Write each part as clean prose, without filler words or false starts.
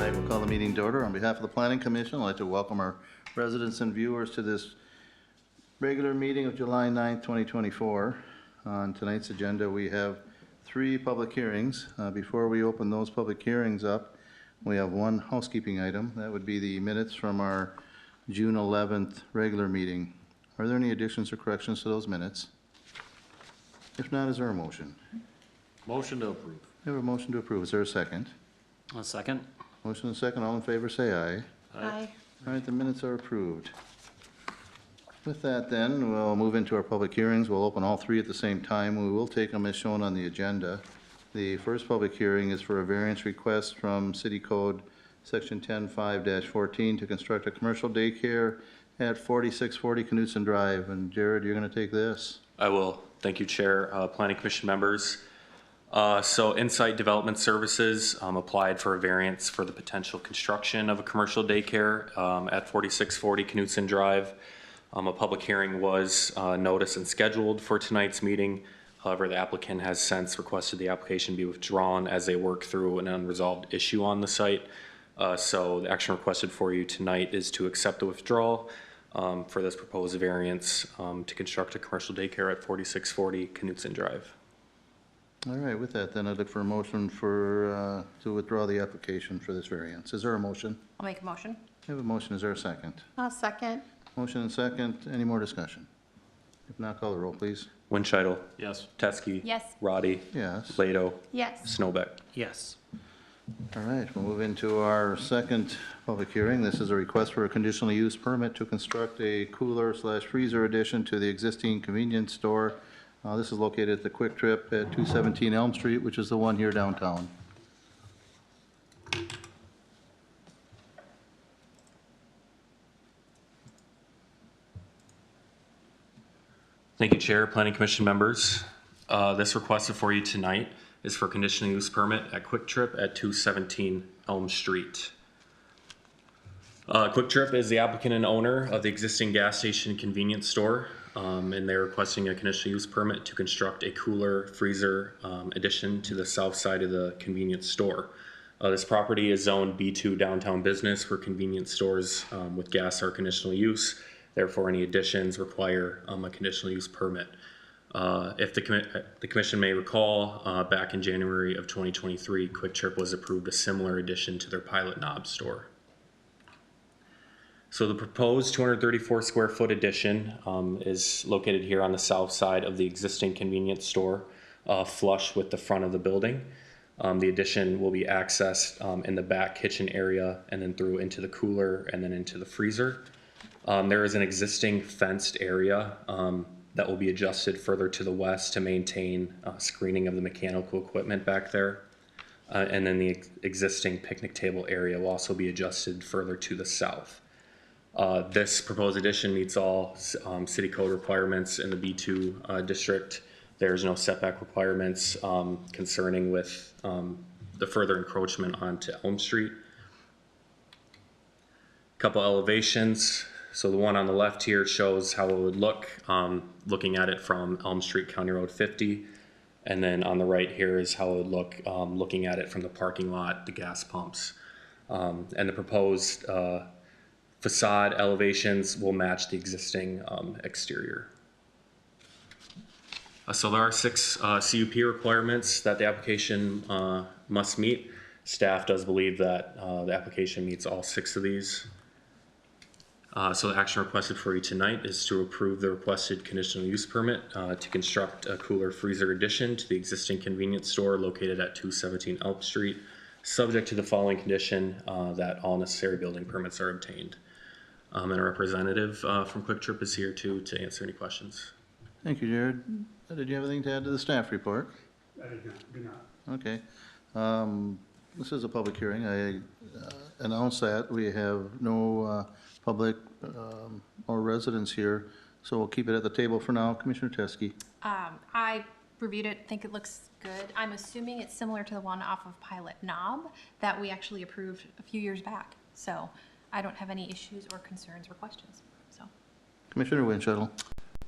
right, we'll call the meeting to order. On behalf of the Planning Commission, I'd like to welcome our residents and viewers to this regular meeting of July 9th, 2024. On tonight's agenda, we have 3 public hearings. Before we open those public hearings up, we have one housekeeping item. That would be the minutes from our June 11th regular meeting. Are there any additions or corrections to those minutes? If not, is there a motion? Motion to approve. We have a motion to approve. Is there a second? A second. Motion and second. All in favor, say aye. Aye. All right, the minutes are approved. With that then, we'll move into our public hearings. We'll open all 3 at the same time. We will take them as shown on the agenda. The first public hearing is for a variance request from City Code Section 10.5-14 to construct a commercial daycare at 4640 Knutson Drive. And Jared, you're going to take this. I will. Thank you, Chair, Planning Commission members. So INSITE Development Services applied for a variance for the potential construction of a commercial daycare at 4640 Knutson Drive. A public hearing was noticed and scheduled for tonight's meeting. However, the applicant has since requested the application be withdrawn as they work through an unresolved issue on the site. So the action requested for you tonight is to accept the withdrawal for this proposed variance to construct a commercial daycare at 4640 Knutson Drive. All right, with that then, I'd look for a motion for, to withdraw the application for this variance. Is there a motion? I'll make a motion. I have a motion. Is there a second? I'll second. Motion and second. Any more discussion? If not, call the roll, please. Winchidle. Yes. Teske. Yes. Roddy. Yes. Lado. Yes. Snowbeck. Yes. All right, we'll move into our second public hearing. This is a request for a conditional use permit to construct a cooler/freezer addition to the existing convenience store. This is located at the KWIK Trip at 217 Elm Street, which is the one here downtown. Thank you, Chair, Planning Commission members. This requested for you tonight is for conditional use permit at KWIK Trip at 217 Elm Street. KWIK Trip is the applicant and owner of the existing gas station convenience store, and they're requesting a conditional use permit to construct a cooler freezer addition to the south side of the convenience store. This property is zoned B2 downtown business for convenience stores with gas or conditional use. Therefore, any additions require a conditional use permit. If the commission may recall, back in January of 2023, KWIK Trip was approved a similar addition to their Pilot Knob store. So the proposed 234 square foot addition is located here on the south side of the existing convenience store, flush with the front of the building. The addition will be accessed in the back kitchen area and then through into the cooler and then into the freezer. There is an existing fenced area that will be adjusted further to the west to maintain screening of the mechanical equipment back there. And then the existing picnic table area will also be adjusted further to the south. This proposed addition meets all city code requirements in the B2 district. There's no setback requirements concerning with the further encroachment onto Elm Street. Couple elevations. So the one on the left here shows how it would look looking at it from Elm Street, County Road 50. And then on the right here is how it would look looking at it from the parking lot, the gas pumps. And the proposed facade elevations will match the existing exterior. So there are 6 CUP requirements that the application must meet. Staff does believe that the application meets all 6 of these. So the action requested for you tonight is to approve the requested conditional use permit to construct a cooler freezer addition to the existing convenience store located at 217 Elm Street, subject to the following condition that all necessary building permits are obtained. And a representative from KWIK Trip is here to answer any questions. Thank you, Jared. Did you have anything to add to the staff report? I do not. Okay. This is a public hearing. I announced that we have no public or residents here, so we'll keep it at the table for now. Commissioner Teske. I reviewed it, think it looks good. I'm assuming it's similar to the one off of Pilot Knob that we actually approved a few years back. So I don't have any issues or concerns or questions. So Commissioner Winchell.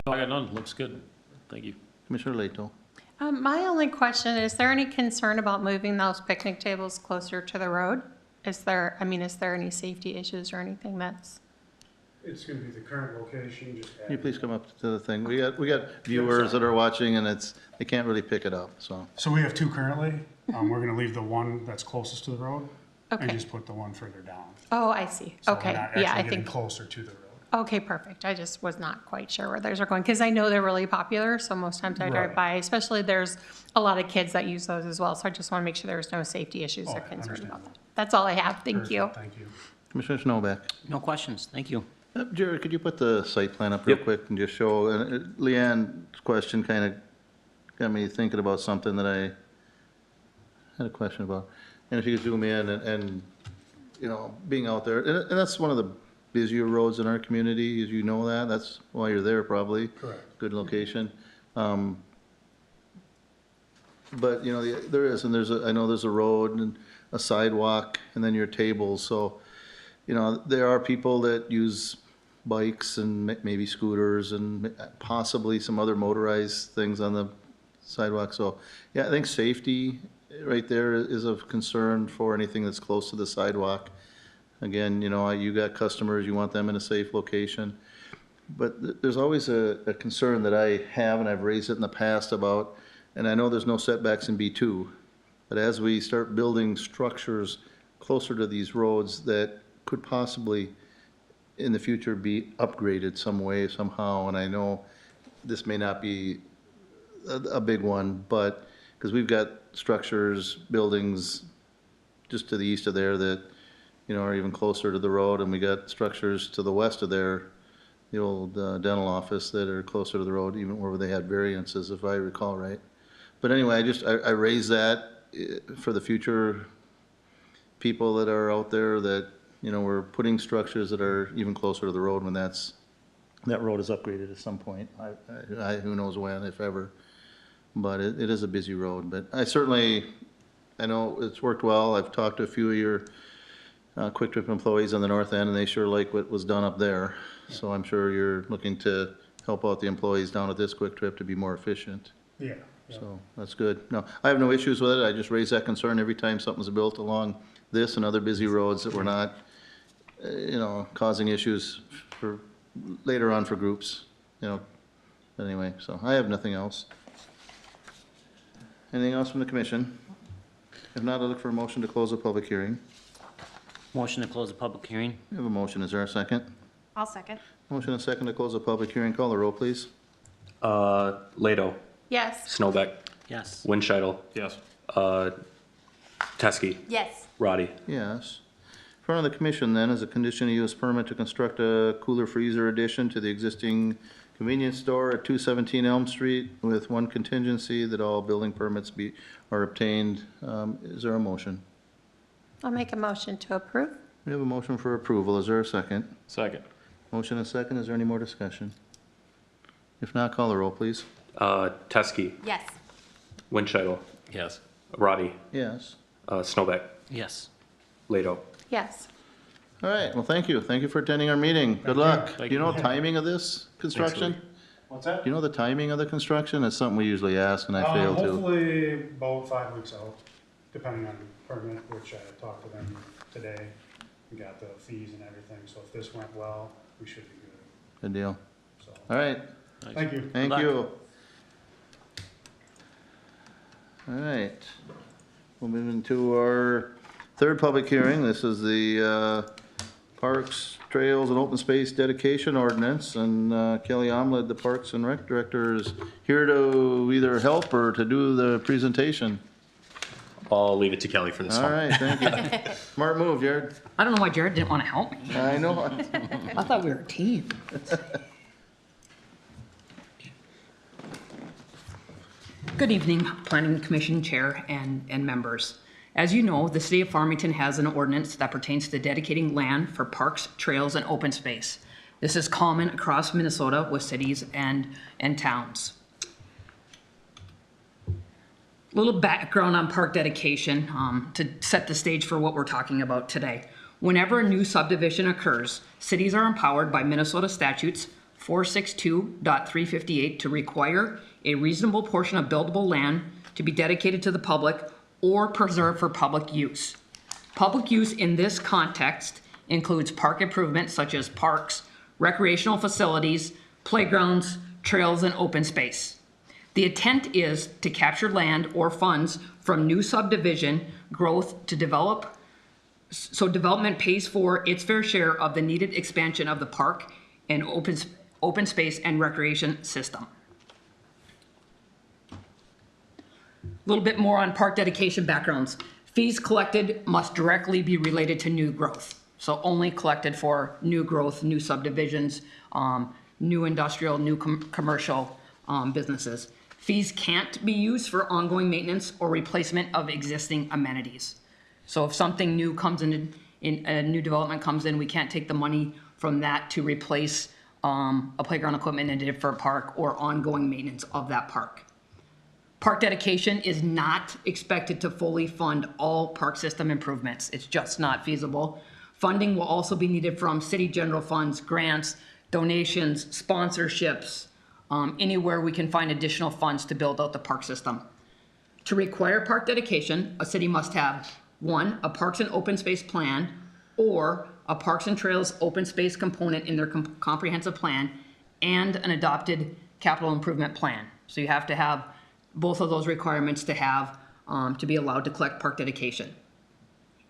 I got none. Looks good. Thank you. Commissioner Leto. My only question, is there any concern about moving those picnic tables closer to the road Is there any safety issues or anything that's? It's gonna be the current location, just. Can you please come up to the thing? We got viewers that are watching and they can't really pick it up, so. So we have two currently. We're gonna leave the one that's closest to the road and Okay. just put the one further down. Oh, I see. So we're Okay, not yeah, actually I getting think, closer to the road. okay, perfect. I just was not quite sure where those are going, because I know they're really popular, so most times I drive Right. by, especially there's a lot of kids that use those as well, so I just want to make sure there's no safety issues Oh, or I concerns understand about that. that. That's all I have. Thank you. Perfect, Thank you. Commissioner Snowback. No questions, thank you. Jared, could you put the site plan up real Yep. quick and just show, Leanne's question kind of got me thinking about something that I had a question about. And if you could zoom in and, you know, being out there, and that's one of the busier roads in our community, as you know that, that's why you're there probably. Correct. Good location. But, you know, there is, and I know there's a road and a sidewalk and then your tables, so, you know, there are people that use bikes and maybe scooters and possibly some other motorized things on the sidewalk, so, yeah, I think safety right there is of concern for anything that's close to the sidewalk. Again, you know, you got customers, you want them in a safe location. But there's always a concern that I have, and I've raised it in the past about, and I know there's no setbacks in B2, but as we start building structures closer to these roads that could possibly in the future be upgraded some way, somehow, and I know this may not be a big one, but, because we've got structures, buildings just to the east of there that, you know, are even closer to the road, and we got structures to the west of there, the old dental office that are closer to the road, even where they had variances, if I recall right. But anyway, I raise that for the future people that are out there that, you know, we're putting structures that are even closer to the road when that road is upgraded at some point. Who knows when, if ever. But it is a busy road, but I know it's worked well. I've talked to a few of your Quick Trip employees on the north end, and they sure like what was done up there. So I'm sure you're looking to help out the employees down at this Quick Trip to be more efficient. Yeah. Yeah. So that's good. No, I have no issues with it. I just raise that concern every time something's built along this and other busy roads that we're not, you know, causing issues for later on for groups, you know. Anyway, so I have nothing else. Anything else from the commission? If not, I'll look for a motion to close the public hearing. Motion to close the public hearing? We have a motion. Is there a second? I'll second. Motion and second to close the public hearing. Call the roll, please. Lado, Yes. Snowbeck, Yes. Winchidle, Yes. Teske, Yes. Roddy. Yes. In front of the commission then is a conditional use permit to construct a cooler freezer addition to the existing convenience store at 217 Elm Street with one contingency that all building permits are obtained. Is there a motion? I'll make a motion to approve. We have a motion for approval. Is there a second? Second. Motion and second. Is there any more discussion? If not, call the roll, please. Teske, Yes. Winchidle, Yes. Roddy, Yes. Snowbeck, Yes. Lado. Yes. All right. Well, thank you. Thank you for attending our meeting. Good luck. Thank Do you know you. timing of this construction? What's that? Do you know the timing of the construction? It's something we usually ask and I fail to. Hopefully about 5 weeks out, depending on permit, which I talked to them today. We got the fees and everything, so if this went well, we should be good. Good deal. So, All right. thank you. Thank luck. you. All right. We'll move into our third public hearing. This is the Parks, Trails, and Open Space Dedication Ordinance. And Kelly Omlid, the Parks and Rec Director, is here to either help or to do the presentation. I'll leave it to Kelly for this All one. right, thank you. Smart move, Jared. I don't know why Jared didn't want to help me. I know. I thought we were a team. Good evening, Planning Commission Chair and members. As you know, the City of Farmington has an ordinance that pertains to dedicating land for parks, trails, and open space. This is common across Minnesota with cities and towns. Little background on park dedication to set the stage for what we're talking about today. Whenever a new subdivision occurs, cities are empowered by Minnesota statutes 462.358 to require a reasonable portion of buildable land to be dedicated to the public or preserved for public use. Public use in this context includes park improvements such as parks, recreational facilities, playgrounds, trails, and open space. The intent is to capture land or funds from new subdivision growth to develop, so development pays for its fair share of the needed expansion of the park and open space and recreation system. A little bit more on park dedication backgrounds. Fees collected must directly be related to new growth. So only collected for new growth, new subdivisions, new industrial, new commercial businesses. Fees can't be used for ongoing maintenance or replacement of existing amenities. So if something new comes in a new development comes in, we can't take the money from that to replace a playground equipment in a different park or ongoing maintenance of that park. Park dedication is not expected to fully fund all park system improvements. It's just not feasible. Funding will also be needed from city general funds, grants, donations, sponsorships, anywhere we can find additional funds to build out the park system. To require park dedication, a city must have 1, a parks and open space plan, or a parks and trails open space component in their comprehensive plan, and an adopted capital improvement plan. So you have to have both of those requirements to have to be allowed to collect park dedication.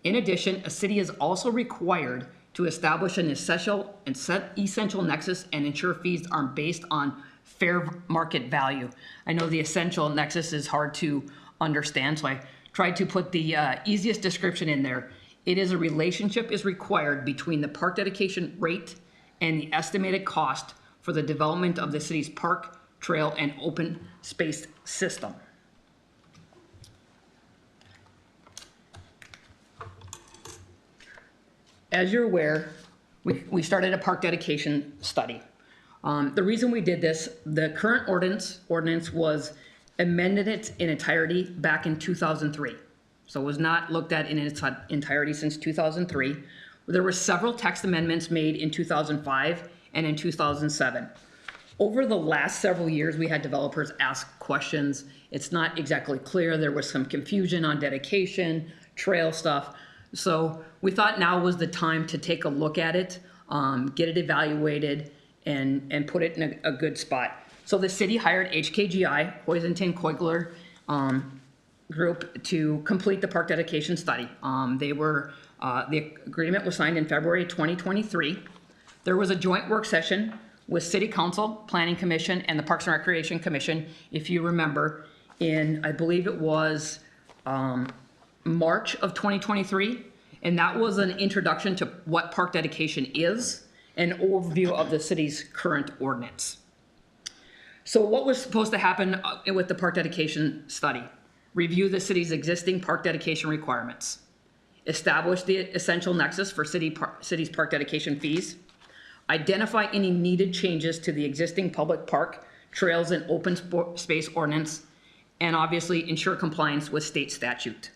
In addition, a city is also required to establish an essential nexus and ensure fees are based on fair market value. I know the essential nexus is hard to understand, so I tried to put the easiest description in there. It is a relationship is required between the park dedication rate and the estimated cost for the development of the city's park, trail, and open space system. As you're aware, we started a park dedication study. The reason we did this, the current ordinance was amended in entirety back in 2003. So it was not looked at in its entirety since 2003. There were several text amendments made in 2005 and in 2007. Over the last several years, we had developers ask questions. It's not exactly clear. There was some confusion on dedication, trail stuff. So we thought now was the time to take a look at it, get it evaluated, and put it in a good spot. So the city hired HKGI, Hoyzington Coigler Group, to complete the park dedication study. The agreement was signed in February 2023. There was a joint work session with City Council, Planning Commission, and the Parks and Recreation Commission, if you remember, in, I believe it was March of 2023. And that was an introduction to what park dedication is, an overview of the city's current ordinance. So what was supposed to happen with the park dedication study? Review the city's existing park dedication requirements, establish the essential nexus for city's park dedication fees, identify any needed changes to the existing public park, trails, and open space ordinance, and obviously ensure compliance with state statute.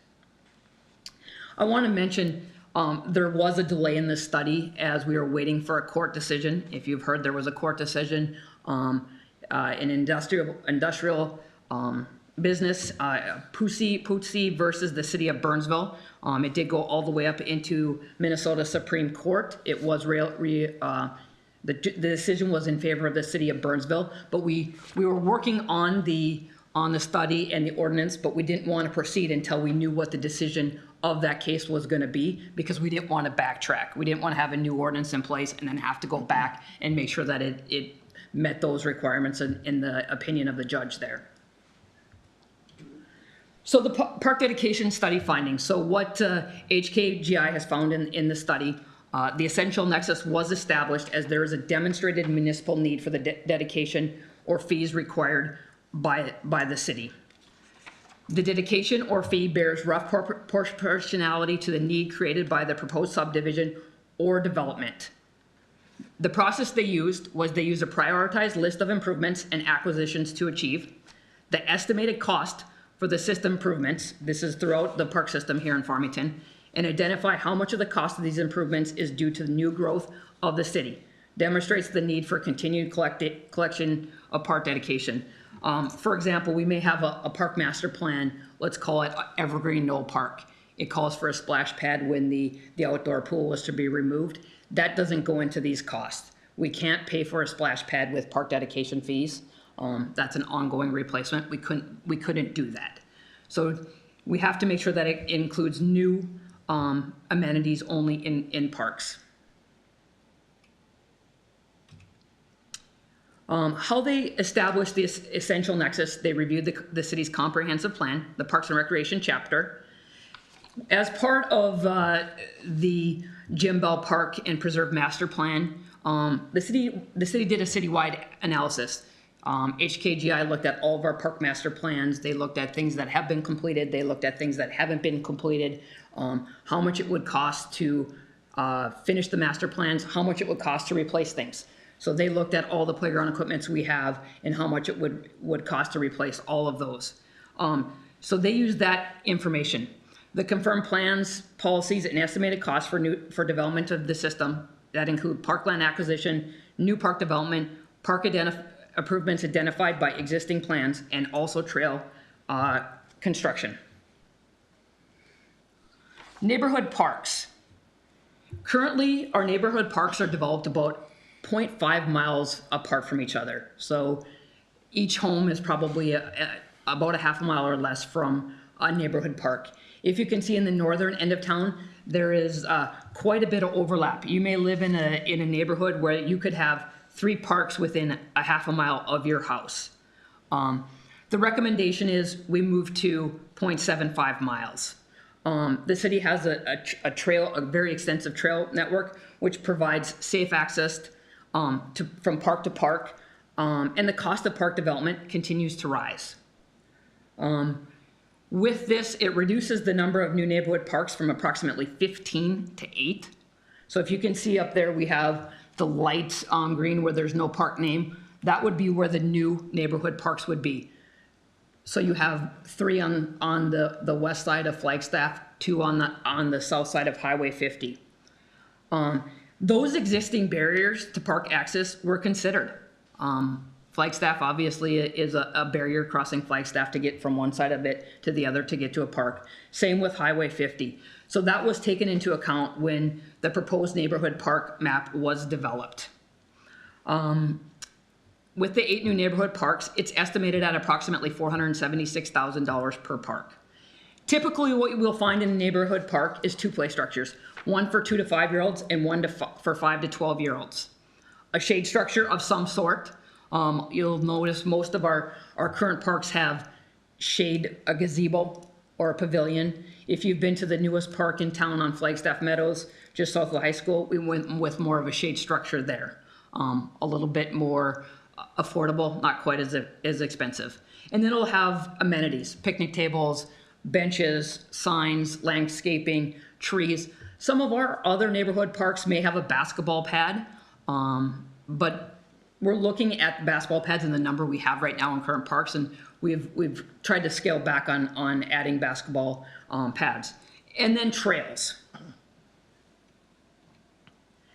I want to mention there was a delay in this study as we were waiting for a court decision. If you've heard, there was a court decision in industrial business, Pootsie versus the city of Burnsville. It did go all the way up into Minnesota Supreme Court. It was the decision was in favor of the city of Burnsville, but we were working on the study and the ordinance, but we didn't want to proceed until we knew what the decision of that case was going to be, because we didn't want to backtrack. We didn't want to have a new ordinance in place and then have to go back and make sure that it met those requirements in the opinion of the judge there. So the park dedication study findings. So what HKGI has found in the study, the essential nexus was established as there is a demonstrated municipal need for the dedication or fees required by the city. The dedication or fee bears rough proportionality to the need created by the proposed subdivision or development. The process they used was they used a prioritized list of improvements and acquisitions to achieve the estimated cost for the system improvements. This is throughout the park system here in Farmington, and identify how much of the cost of these improvements is due to the new growth of the city. Demonstrates the need for continued collection of park dedication. For example, we may have a park master plan, let's call it Evergreen Knoll Park. It calls for a splash pad when the outdoor pool was to be removed. That doesn't go into these costs. We can't pay for a splash pad with park dedication fees. That's an ongoing replacement. We couldn't do that. So we have to make sure that it includes new amenities only in parks. How they established this essential nexus, they reviewed the city's comprehensive plan, the Parks and Recreation chapter. As part of the Jim Bell Park and Preserve Master Plan, the city did a citywide analysis. HKGI looked at all of our park master plans. They looked at things that have been completed. They looked at things that haven't been completed, how much it would cost to finish the master plans, how much it would cost to replace things. So they looked at all the playground equipments we have and how much it would cost to replace all of those. So they used that information. The confirmed plans, policies, and estimated costs for development of the system that include parkland acquisition, new park development, park improvements identified by existing plans, and also trail construction. Neighborhood parks. Currently, our neighborhood parks are developed about 0.5 miles apart from each other. So each home is probably about a half a mile or less from a neighborhood park. If you can see in the northern end of town, there is quite a bit of overlap. You may live in a neighborhood where you could have 3 parks within a half a mile of your house. The recommendation is we move to 0.75 miles. The city has a very extensive trail network, which provides safe access from park to park, and the cost of park development continues to rise. With this, it reduces the number of new neighborhood parks from approximately 15 to 8. So if you can see up there, we have the light green where there's no park name. That would be where the new neighborhood parks would be. So you have 3 on the west side of Flagstaff, 2 on the south side of Highway 50. Those existing barriers to park access were considered. Flagstaff obviously is a barrier crossing Flagstaff to get from one side of it to the other to get to a park. Same with Highway 50. So that was taken into account when the proposed neighborhood park map was developed. With the 8 new neighborhood parks, it's estimated at approximately $476,000 per park. Typically what you will find in a neighborhood park is 2 play structures, one for 2 to 5-year-olds and one for 5 to 12-year-olds. A shade structure of some sort. You'll notice most of our current parks have shade, a gazebo or a pavilion. If you've been to the newest park in town on Flagstaff Meadows, just south of the high school, we went with more of a shade structure there. A little bit more affordable, not quite as expensive. And then it'll have amenities, picnic tables, benches, signs, landscaping, trees. Some of our other neighborhood parks may have a basketball pad, but we're looking at basketball pads and the number we have right now in current parks, and we've tried to scale back on adding basketball pads. And then trails.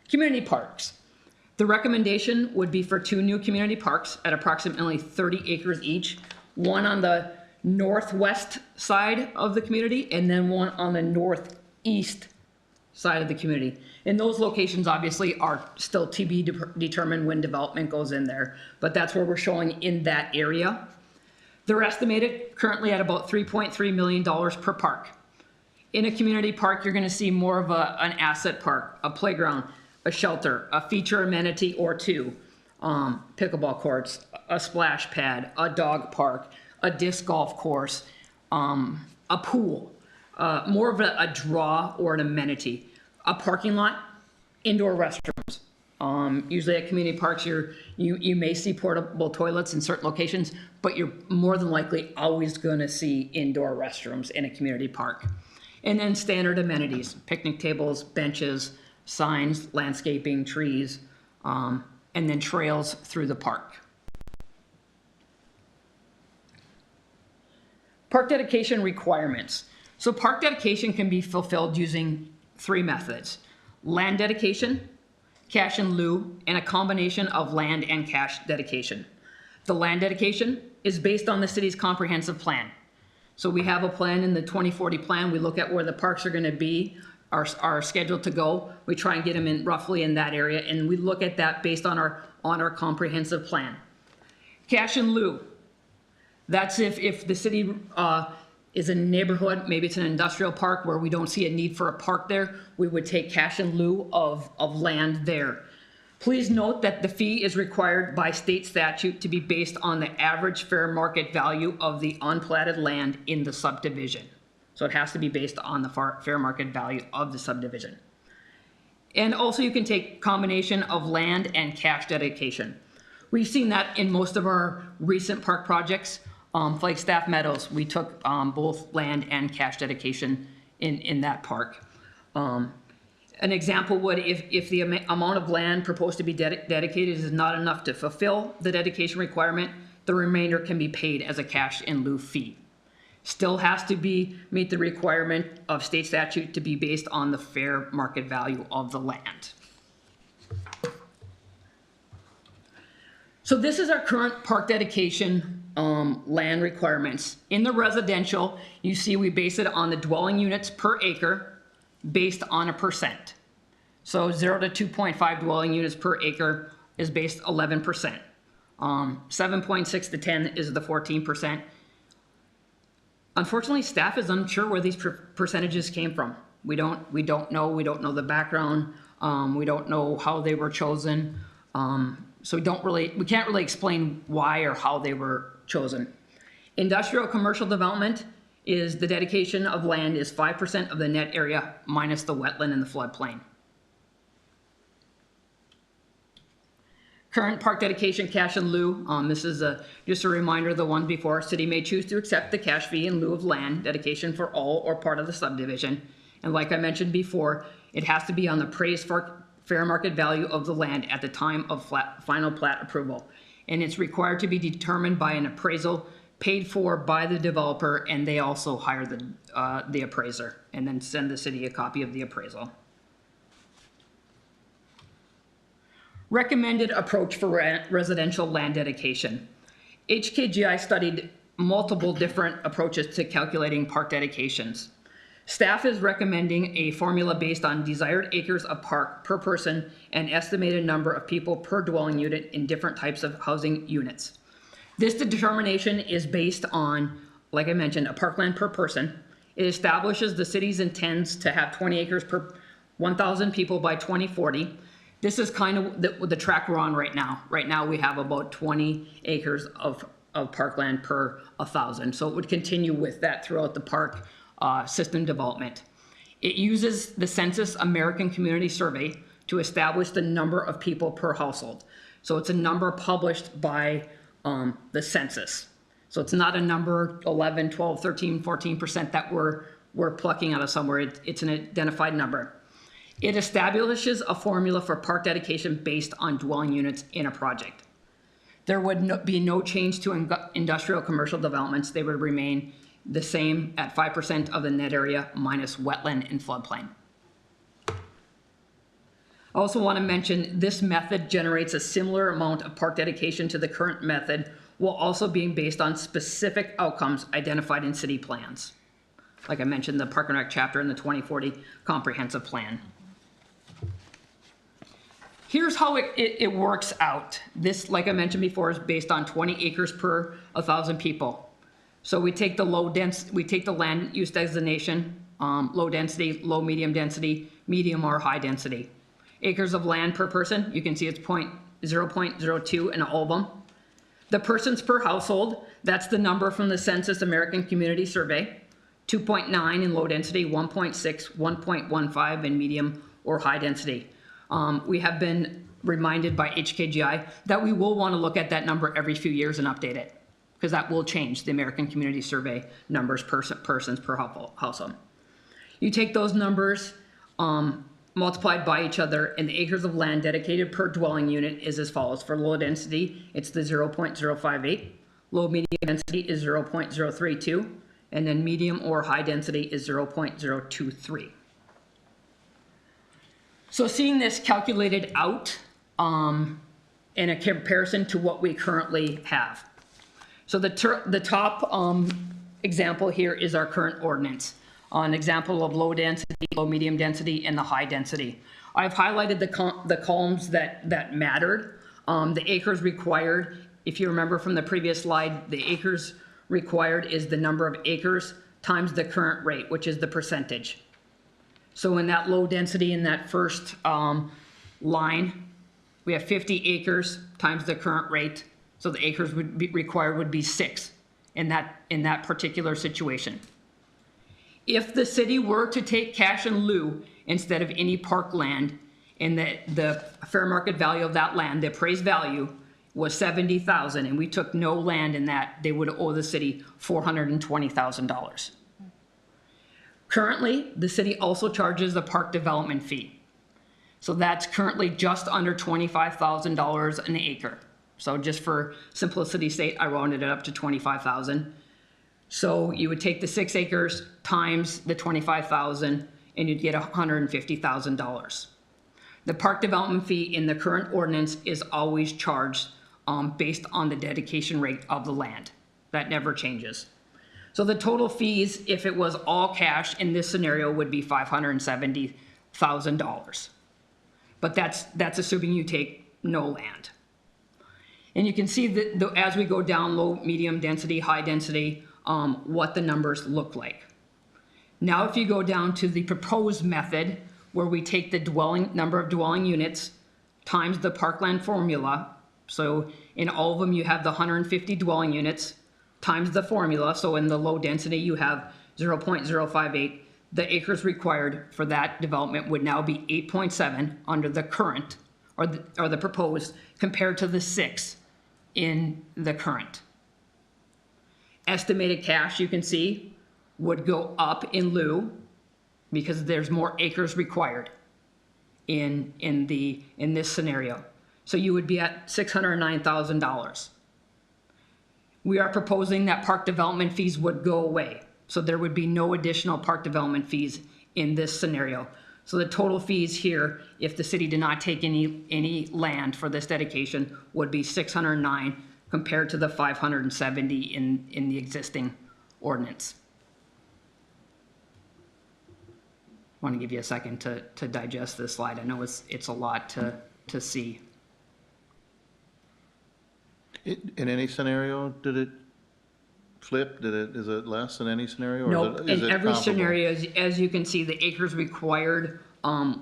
Community parks. The recommendation would be for 2 new community parks at approximately 30 acres each, one on the northwest side of the community and then one on the northeast side of the community. And those locations obviously are still to be determined when development goes in there, but that's where we're showing in that area. They're estimated currently at about $3.3 million per park. In a community park, you're gonna see more of an asset park, a playground, a shelter, a feature amenity or 2, pickleball courts, a splash pad, a dog park, a disc golf course, a pool, more of a draw or an amenity, a parking lot, indoor restrooms. Usually at community parks, you may see portable toilets in certain locations, but you're more than likely always going to see indoor restrooms in a community park. And then standard amenities, picnic tables, benches, signs, landscaping, trees, and then trails through the park. Park dedication requirements. So park dedication can be fulfilled using 3 methods: land dedication, cash in lieu, and a combination of land and cash dedication. The land dedication is based on the city's comprehensive plan. So we have a plan in the 2040 plan. We look at where the parks are gonna be, are scheduled to go. We try and get them in roughly in that area, and we look at that based on our comprehensive plan. Cash in lieu. That's if the city is a neighborhood, maybe it's an industrial park where we don't see a need for a park there, we would take cash in lieu of land there. Please note that the fee is required by state statute to be based on the average fair market value of the unplatted land in the subdivision. So it has to be based on the fair market value of the subdivision. And also you can take combination of land and cash dedication. We've seen that in most of our recent park projects. Flagstaff Meadows, we took both land and cash dedication in that park. An example would, if the amount of land proposed to be dedicated is not enough to fulfill the dedication requirement, the remainder can be paid as a cash in lieu fee. Still has to meet the requirement of state statute to be based on the fair market value of the land. So this is our current park dedication land requirements. In the residential, you see we base it on the dwelling units per acre based on a percent. So 0 to 2.5 dwelling units per acre is based 11%. 7.6 to 10 is the 14%. Unfortunately, staff is unsure where these percentages came from. We don't know the background. We don't know how they were chosen. So we can't really explain why or how they were chosen. Industrial commercial development is the dedication of land is 5% of the net area minus the wetland and the floodplain. Current park dedication cash in lieu. This is just a reminder of the one before. City may choose to accept the cash fee in lieu of land dedication for all or part of the subdivision. And like I mentioned before, it has to be on the appraised fair market value of the land at the time of final plat approval. And it's required to be determined by an appraisal paid for by the developer, and they also hire the appraiser and then send the city a copy of the appraisal. Recommended approach for residential land dedication. HKGI studied multiple different approaches to calculating park dedications. Staff is recommending a formula based on desired acres of park per person and estimated number of people per dwelling unit in different types of housing units. This determination is based on, like I mentioned, a parkland per person. It establishes the city's intends to have 20 acres per 1,000 people by 2040. This is kind of the track we're on right now. Right now we have about 20 acres of parkland per 1,000. So it would continue with that throughout the park system development. It uses the Census American Community Survey to establish the number of people per household. So it's a number published by the census. So it's not a number 11, 12, 13, 14% that we're plucking out of somewhere. It's an identified number. It establishes a formula for park dedication based on dwelling units in a project. There would be no change to industrial commercial developments. They would remain the same at 5% of the net area minus wetland and floodplain. I also want to mention this method generates a similar amount of park dedication to the current method, while also being based on specific outcomes identified in city plans. Like I mentioned, the Park and Rec chapter in the 2040 comprehensive plan. Here's how it works out. This, like I mentioned before, is based on 20 acres per 1,000 people. So we take the land use designation, low density, low medium density, medium or high density. Acres of land per person, you can see it's 0.02 in all of them. The persons per household, that's the number from the Census American Community Survey. 2.9 in low density, 1.6, 1.15 in medium or high density. We have been reminded by HKGI that we will want to look at that number every few years and update it, because that will change the American Community Survey numbers, persons per household. You take those numbers multiplied by each other, and the acres of land dedicated per dwelling unit is as follows. For low density, it's the 0.058. Low medium density is 0.032. And then medium or high density is 0.023. So seeing this calculated out in a comparison to what we currently have. So the top example here is our current ordinance. An example of low density, low medium density, and the high density. I've highlighted the columns that mattered. The acres required, if you remember from the previous slide, the acres required is the number of acres times the current rate, which is the percentage. So in that low density, in that first line, we have 50 acres times the current rate. So the acres would be required would be 6 in that particular situation. If the city were to take cash in lieu instead of any park land, and the fair market value of that land, the appraised value was $70,000, and we took no land in that, they would owe the city $420,000. Currently, the city also charges the park development fee. So that's currently just under $25,000 an acre. So just for simplicity's sake, I rounded it up to 25,000. So you would take the 6 acres times the 25,000 and you'd get $150,000. The park development fee in the current ordinance is always charged based on the dedication rate of the land. That never changes. So the total fees, if it was all cash in this scenario, would be $570,000. But that's assuming you take no land. And you can see that as we go down low, medium density, high density, what the numbers look like. Now, if you go down to the proposed method, where we take the number of dwelling units times the parkland formula. So in all of them, you have the 150 dwelling units times the formula. So in the low density, you have 0.058. The acres required for that development would now be 8.7 under the current or the proposed, compared to the 6 in the current. Estimated cash, you can see, would go up in lieu because there's more acres required in this scenario. So you would be at $609,000. We are proposing that park development fees would go away. So there would be no additional park development fees in this scenario. So the total fees here, if the city did not take any land for this dedication, would be $609 compared to the $570 in the existing ordinance. I want to give you a second to digest this slide. I know it's a lot to see. In any scenario, did it flip? Is it less in any scenario? Or Nope, is in it every comparable? scenario, as you can see, the acres required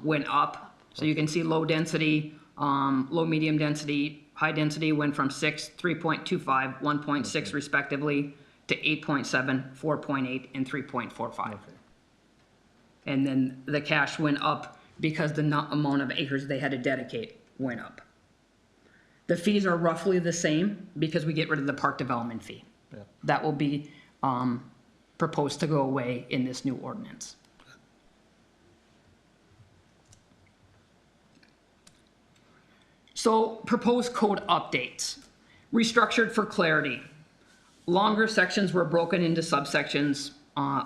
went up. So you can see low density, low medium density, high density went from 6, 3.25, 1.6 respectively, to 8.7, 4.8, and 3.45. Okay. And then the cash went up because the amount of acres they had to dedicate went up. The fees are roughly the same because we get rid of the park development fee. Yeah. That will be proposed to go away in this new ordinance. So proposed code updates, restructured for clarity. Longer sections were broken into subsections.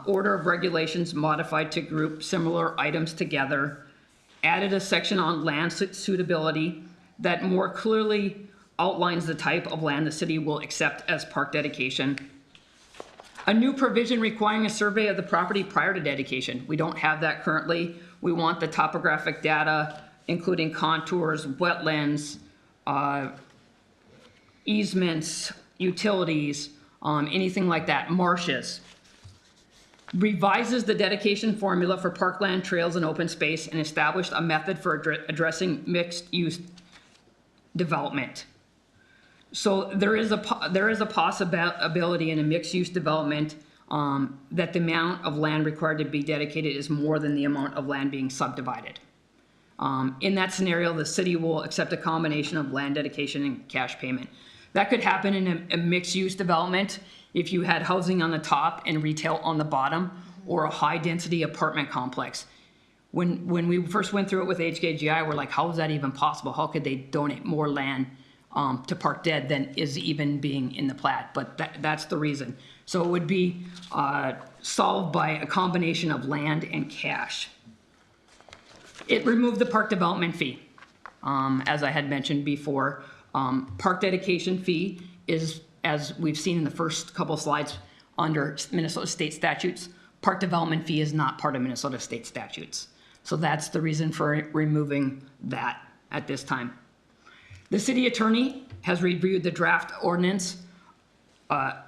Order of regulations modified to group similar items together. Added a section on land suitability that more clearly outlines the type of land the city will accept as park dedication. A new provision requiring a survey of the property prior to dedication. We don't have that currently. We want the topographic data, including contours, wetlands, easements, utilities, anything like that, marshes. Revises the dedication formula for parkland, trails, and open space, and established a method for addressing mixed-use development. So there is a possibility in a mixed-use development that the amount of land required to be dedicated is more than the amount of land being subdivided. In that scenario, the city will accept a combination of land dedication and cash payment. That could happen in a mixed-use development if you had housing on the top and retail on the bottom, or a high-density apartment complex. When we first went through it with HKGI, we're like, how is that even possible? How could they donate more land to Park Dead than is even being in the plat? But that's the reason. So it would be solved by a combination of land and cash. It removed the park development fee. As I had mentioned before, park dedication fee is, as we've seen in the first couple slides, under Minnesota state statutes. Park development fee is not part of Minnesota state statutes. So that's the reason for removing that at this time. The city attorney has reviewed the draft ordinance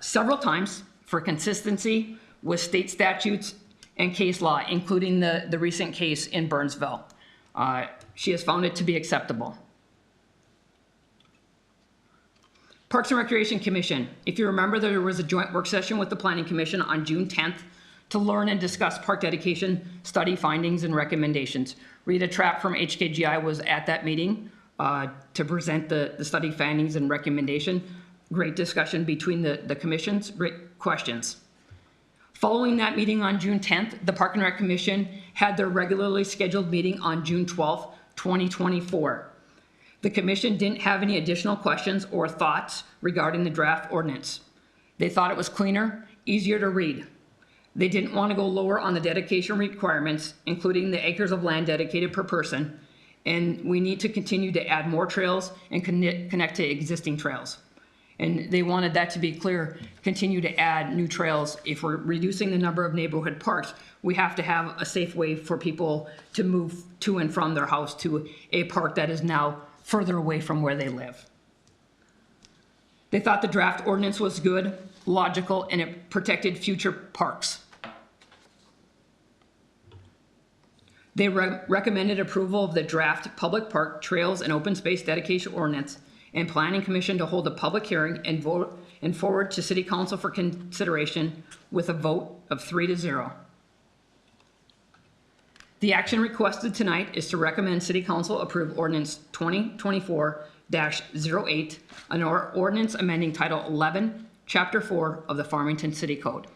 several times for consistency with state statutes and case law, including the recent case in Burnsville. She has found it to be acceptable. Parks and Recreation Commission. If you remember, there was a joint work session with the Planning Commission on June 10th to learn and discuss park dedication, study findings, and recommendations. Rita Trapp from HKGI was at that meeting to present the study findings and recommendation. Great discussion between the commissions, great questions. Following that meeting on June 10th, the Park and Rec Commission had their regularly scheduled meeting on June 12th, 2024. The commission didn't have any additional questions or thoughts regarding the draft ordinance. They thought it was cleaner, easier to read. They didn't want to go lower on the dedication requirements, including the acres of land dedicated per person, and we need to continue to add more trails and connect to existing trails. And they wanted that to be clear, continue to add new trails. If we're reducing the number of neighborhood parks, we have to have a safe way for people to move to and from their house to a park that is now further away from where they live. They thought the draft ordinance was good, logical, and it protected future parks. They recommended approval of the draft public park trails and open space dedication ordinance and Planning Commission to hold a public hearing and vote and forward to City Council for consideration with a vote of 3-0. The action requested tonight is to recommend City Council approve ordinance 2024-08, an ordinance amending Title 11, Chapter 4 of the Farmington City Code.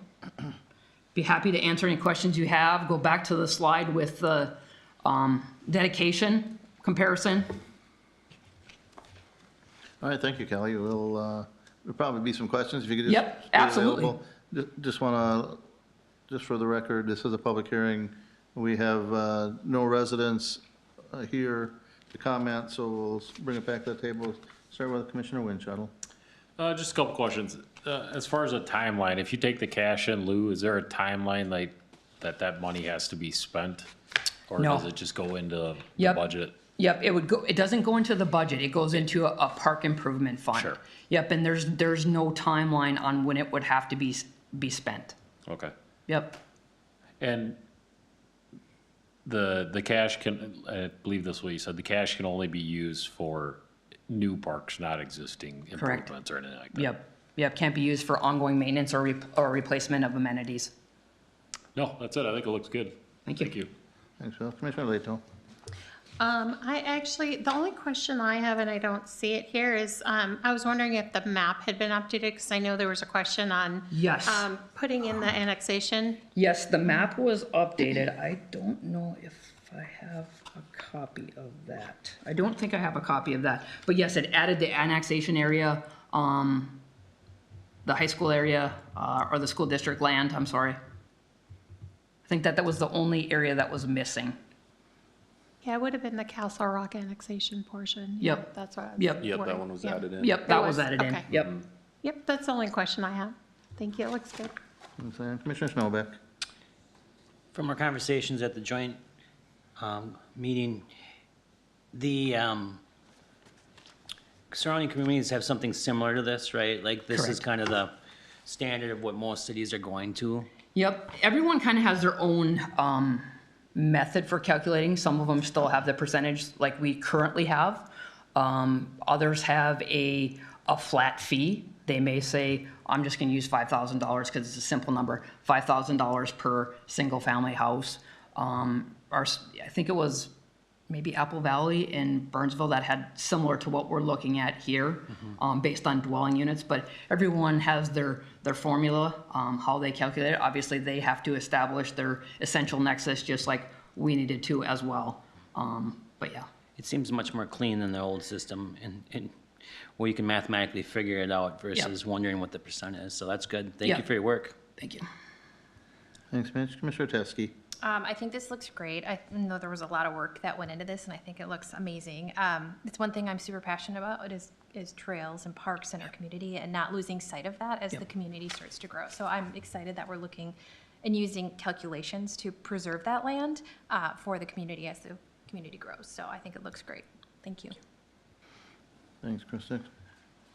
Be happy to answer any questions you have. Go back to the slide with the dedication comparison. All right, thank you, Kelly. There'll probably be some questions if you could just. Yep, be absolutely. available. Just want to, just for the record, this is a public hearing. We have no residents here to comment, so we'll bring it back to the table. Start with Commissioner Winchell. Just a couple questions. As far as a timeline, if you take the cash in lieu, is there a timeline like that money has to be spent? Or No. does it just go into the Yep. budget? Yep, it doesn't go into the budget, it goes into a park improvement fund. Sure. Yep, and there's no timeline on when it would have to be spent. Okay. Yep, And the cash can, I believe this is what you said, the cash can only be used for new parks, not existing Correct. improvements or anything like that? yep, can't be used for ongoing maintenance or replacement of amenities. No, that's it. I think it looks good. Thank you. Thank you. Thanks, Phil. Commissioner Leto. The only question I have, and I don't see it here, is I was wondering if the map had been updated, because I know there was a question on Yes. putting in the annexation. Yes, the map was updated. I don't know if I have a copy of that. I don't think I have a copy of that. But yes, it added the annexation area, the high school area, or the school district land, I'm sorry. I think that was the only area that was missing. Yeah, it would have been the Castle Rock annexation portion. Yep. That's what I was Yep. Yep, that wondering. one was Yeah. added in. Yep, that It was was? added in. Okay. Yep. Yep, that's the only question I have. Thank you, it looks good. Commissioner Snowbeck. From our conversations at the joint meeting, the surrounding communities have something similar to this, right? Like this is Correct. kind of the standard of what most cities are going to. Yep, everyone kind of has their own method for calculating. Some of them still have the percentage like we currently have. Others have a flat fee. They may say, I'm just going to use $5,000 because it's a simple number, $5,000 per single family house. I think it was maybe Apple Valley in Burnsville that had similar to what we're looking at here, based on dwelling units, but everyone has their formula, how they calculate it. Obviously, they have to establish their essential nexus just like we needed to as well. But yeah. It seems much more clean than the old system and where you can mathematically figure it out versus wondering what the percent is. So that's good. Thank Yeah. you for your work. Thank you. Thanks, Mitch. Commissioner Teskey. I think this looks great. I know there was a lot of work that went into this, and I think it looks amazing. It's one thing I'm super passionate about. It is is trails and parks in our community and not losing sight of that as the community starts to grow. So I'm excited that we're looking and using calculations to preserve that land for the community as the community grows. So I think it looks great. Thank you. Thanks, Krista.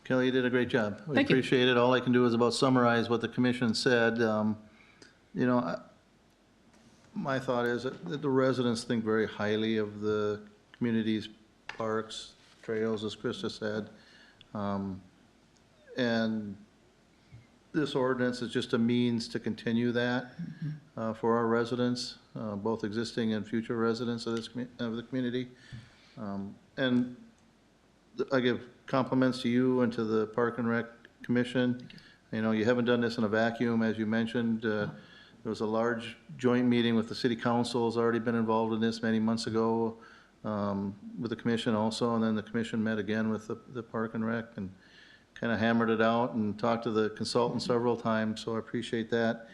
Kelly, you did a great job. We Thank you. appreciate it. All I can do is about summarize what the commission said. You know, my thought is that the residents think very highly of the community's parks, trails, as Krista said. And this ordinance is just a means to continue that for our residents, both existing and future residents of the community. And I give compliments to you and to the Park and Rec Commission. You know, you haven't done this in a vacuum, as you mentioned. There was a large joint meeting with the city council, has already been involved in this many months ago, with the commission also, and then the commission met again with the Park and Rec and kind of hammered it out and talked to the consultant several times, so I appreciate that.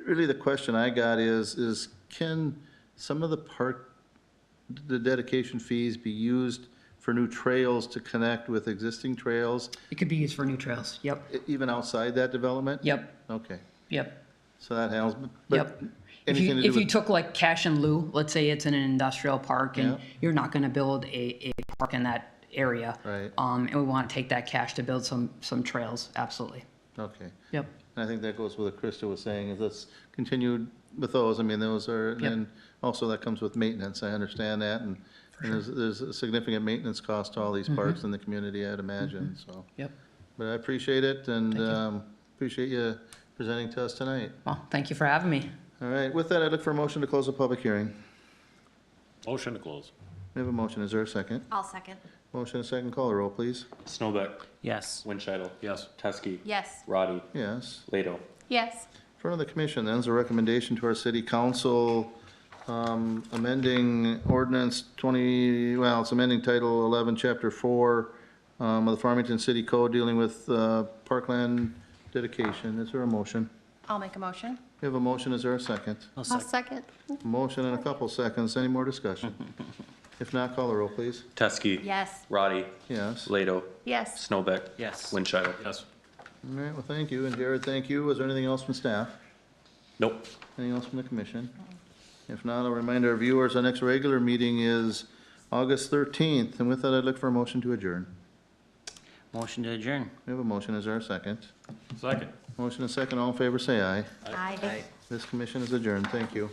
Really, the question I got is can some of the dedication fees be used for new trails to connect with existing trails, It could be used for new trails. Yep, even outside that development? yep, Okay, yep, so that helps, but yep. If anything you, to do if you with, took like cash in lieu, let's say it's in an industrial park and Yeah. you're not gonna build a park in that area. Right. And we wanna take that cash to build some trails, absolutely. okay. Yep, And I think that goes with what Krista was saying, is let's continue with those. I mean, those are, and Yep. then also that comes with maintenance. I understand that, and there's a significant maintenance cost to all these parks in the community, I'd imagine, so. yep. But I appreciate it, and Thank you. appreciate you presenting to us tonight. Well, thank you for having me. All right, with that, I'd look for a motion to close the public hearing. Motion to close. We have a motion, is there a second? I'll second. Motion and second, call the roll, please. Snowbeck, Yes. Winchidle, Yes. Teske, Yes. Roddy, Yes. Lado. Yes. In front of the commission, then, is a recommendation to our city council amending ordinance 20, well, it's amending Title 11, Chapter 4 of the Farmington City Code dealing with parkland dedication. Is there a motion? I'll make a motion. We have a motion, is there a second? I'll I'll second. second. Motion in a couple seconds, any more discussion? If not, call the roll, please. Teske, Yes. Roddy, Yes. Lado, Yes. Snowbeck, Yes. Winchidle. Yes. All right, well, thank you, and Jared, thank you. Is there anything else from staff? Nope. Anything else from the commission? If not, I'll remind our viewers, our next regular meeting is August 13th, and with that, I'd look for a motion to adjourn. Motion to adjourn. We have a motion, is there a second? Second. Motion and second, all in favor, say aye. Aye. This commission is adjourned, thank you.